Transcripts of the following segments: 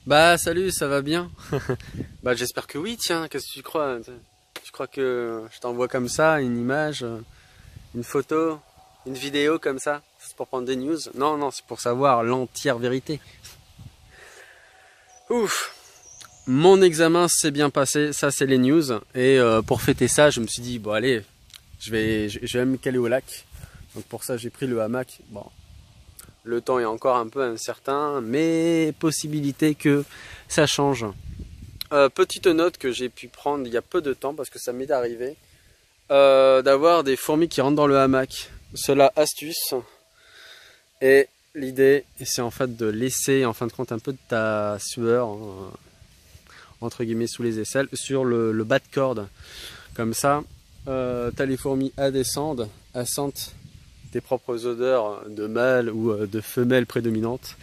Bah salut, ça va bien? Bah j'espère que oui, tiens, qu'est-ce que tu crois? Tu crois que je t'envoie comme ça une image, une photo, une vidéo comme ça? C'est pour prendre des news? Non, non, c'est pour savoir l'entière vérité. Ouf! Mon examen s'est bien passé, ça c'est les news. Et pour fêter ça, je me suis dit, bon allez, je vais me caler au lac. Donc pour ça j'ai pris le hamac. Bon, le temps est encore un peu incertain, mais possibilité que ça change. Petite note que j'ai pu prendre il y a peu de temps parce que ça m'est arrivé d'avoir des fourmis qui rentrent dans le hamac. Cela astuce et l'idée c'est en fait de laisser en fin de compte un peu de ta sueur entre guillemets sous les aisselles sur le bas de corde. Comme ça, t'as les fourmis à descendre, elles sentent tes propres odeurs de mâle ou de femelle prédominante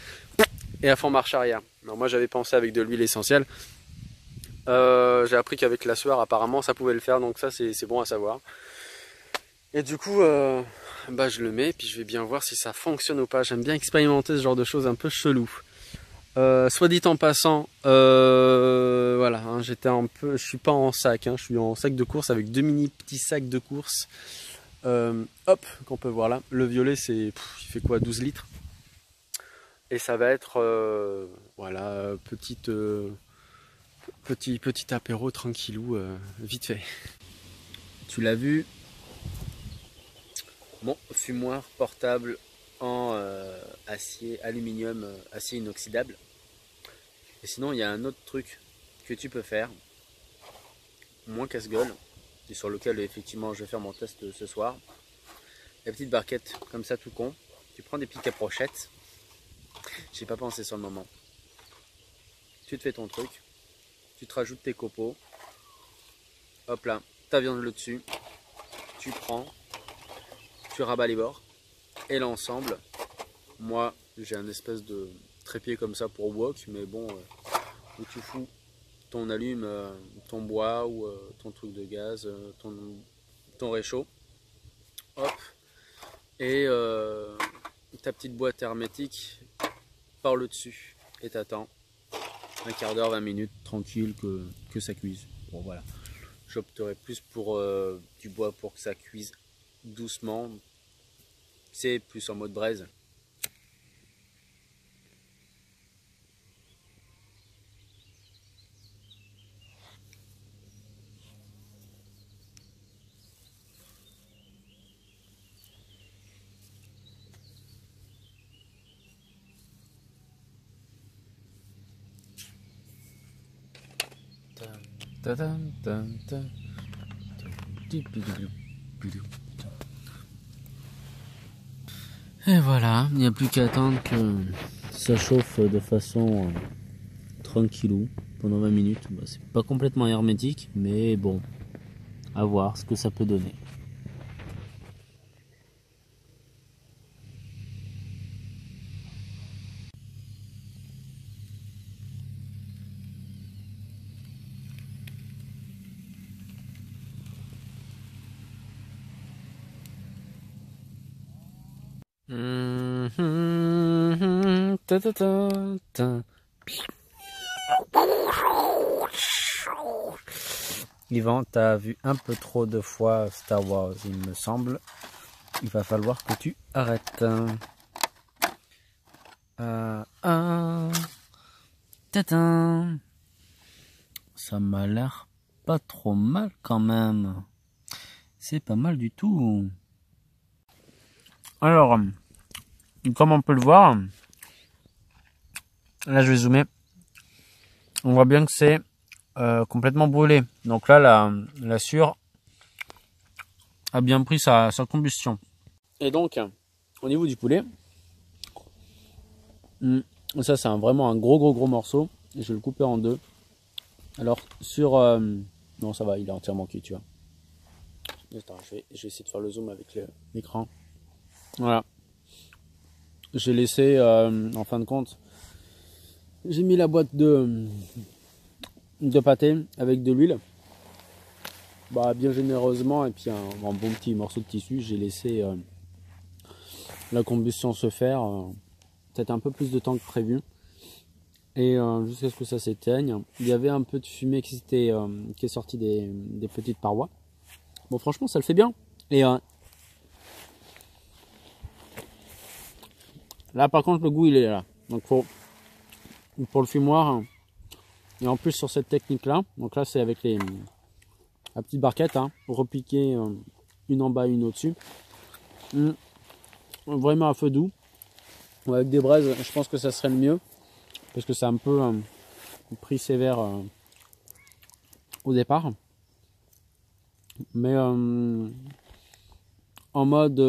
et elles font marche arrière. Alors moi j'avais pensé avec de l'huile essentielle. J'ai appris qu'avec la sueur apparemment ça pouvait le faire, donc ça c'est bon à savoir. Et du coup bah je le mets puis je vais bien voir si ça fonctionne ou pas. J'aime bien expérimenter ce genre de choses un peu chelou. Soit dit en passant, voilà, hein, je suis pas en sac, hein, je suis en sac de course avec deux mini petits sacs de course. Hop, qu'on peut voir là. Le violet il fait quoi, 12 litres. Et ça va être voilà, petit apéro tranquillou, vite fait. Tu l'as vu, mon fumoir portable en acier, aluminium, acier inoxydable. Et sinon, il y a un autre truc que tu peux faire, moins casse-gueule, et sur lequel effectivement je vais faire mon test ce soir. La petite barquette, comme ça tout con, tu prends des petites caprochettes, j'y ai pas pensé sur le moment. Tu te fais ton truc, tu te rajoutes tes copeaux, hop là, ta viande le dessus, tu prends, tu rabats les bords, et l'ensemble, moi j'ai un espèce de trépied comme ça pour wok, mais bon, où tu fous ton allume, ton bois ou ton truc de gaz, ton réchaud, hop, et ta petite boîte hermétique par le dessus, et t'attends un quart d'heure, 20 minutes, tranquille que ça cuise. Bon voilà, j'opterais plus pour du bois pour que ça cuise doucement, c'est plus en mode braise. Et voilà, il n'y a plus qu'à attendre que ça chauffe de façon tranquillou pendant 20 minutes. Bah, c'est pas complètement hermétique, mais bon, à voir ce que ça peut donner. Ta ta ta ta. Yvan, t'as vu un peu trop de fois Star Wars, il me semble. Il va falloir que tu arrêtes. Tadam. Ça m'a l'air pas trop mal quand même. C'est pas mal du tout. Alors, comme on peut le voir, là je vais zoomer. On voit bien que c'est complètement brûlé. Donc là, la sueur a bien pris sa combustion. Et donc, au niveau du poulet, ça c'est vraiment un gros morceau. Et je vais le couper en deux. Alors sur... non ça va, il est entièrement cuit, tu vois. Attends, je vais essayer de faire le zoom avec l'écran. Voilà. J'ai laissé, en fin de compte, j'ai mis la boîte de pâté avec de l'huile. Bah, bien généreusement, et puis un bon petit morceau de tissu, j'ai laissé la combustion se faire. Peut-être un peu plus de temps que prévu. Et jusqu'à ce que ça s'éteigne. Il y avait un peu de fumée qui est sortie des petites parois. Bon, franchement, ça le fait bien. Et là, par contre, le goût, il est là. Donc, pour le fumoir, et en plus sur cette technique-là, donc là, c'est avec la petite barquette, hein, pour repiquer une en bas, une au-dessus. Vraiment à feu doux. Avec des braises, je pense que ça serait le mieux. Parce que c'est un peu pris sévère au départ. Mais en mode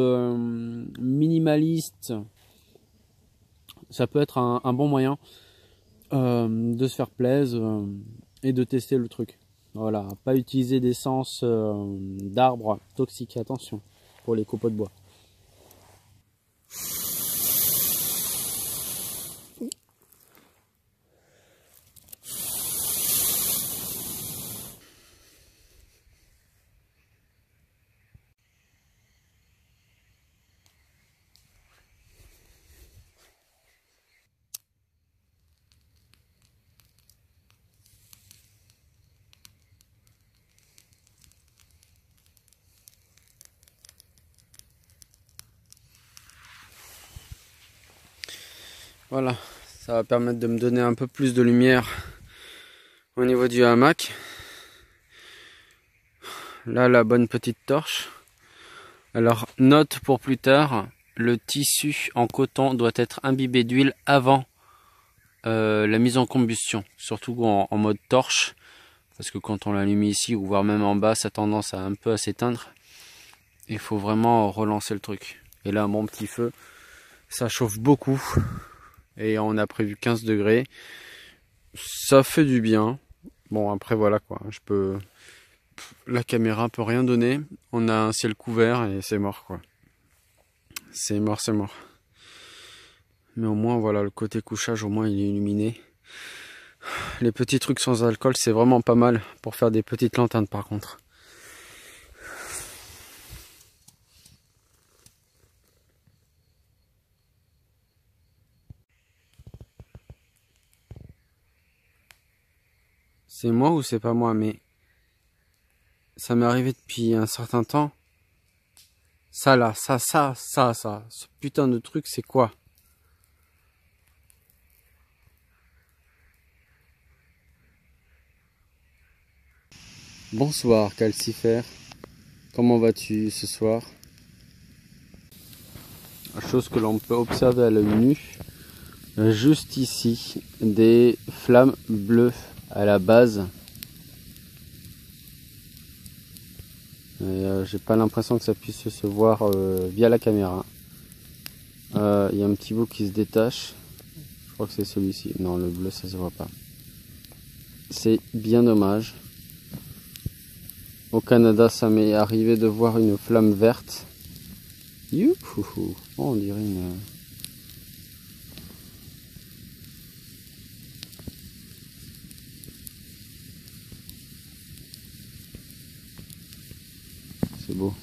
minimaliste, ça peut être un bon moyen de se faire plaisir et de tester le truc. Voilà, pas utiliser d'essence d'arbres toxiques, attention, pour les copeaux de bois. Voilà, ça va permettre de me donner un peu plus de lumière au niveau du hamac. Là, la bonne petite torche. Alors, note pour plus tard, le tissu en coton doit être imbibé d'huile avant la mise en combustion, surtout en mode torche, parce que quand on l'allume ici ou voire même en bas, ça a tendance à un peu à s'éteindre. Il faut vraiment relancer le truc. Et là, mon petit feu, ça chauffe beaucoup. Et on a prévu 15 degrés. Ça fait du bien. Bon, après voilà quoi. La caméra peut rien donner. On a un ciel couvert et c'est mort quoi. C'est mort, c'est mort. Mais au moins voilà, le côté couchage, au moins il est illuminé. Les petits trucs sans alcool, c'est vraiment pas mal pour faire des petites lanternes par contre. C'est moi ou c'est pas moi, mais ça m'est arrivé depuis un certain temps. Ça là, ça, ce putain de truc, c'est quoi? Bonsoir Calcifère, comment vas-tu ce soir? Chose que l'on peut observer à l'œil nu, juste ici, des flammes bleues à la base. J'ai pas l'impression que ça puisse se voir via la caméra. Il y a un petit bout qui se détache. Je crois que c'est celui-ci. Non, le bleu ça se voit pas. C'est bien dommage. Au Canada, ça m'est arrivé de voir une flamme verte. Youhou, on dirait une... C'est beau.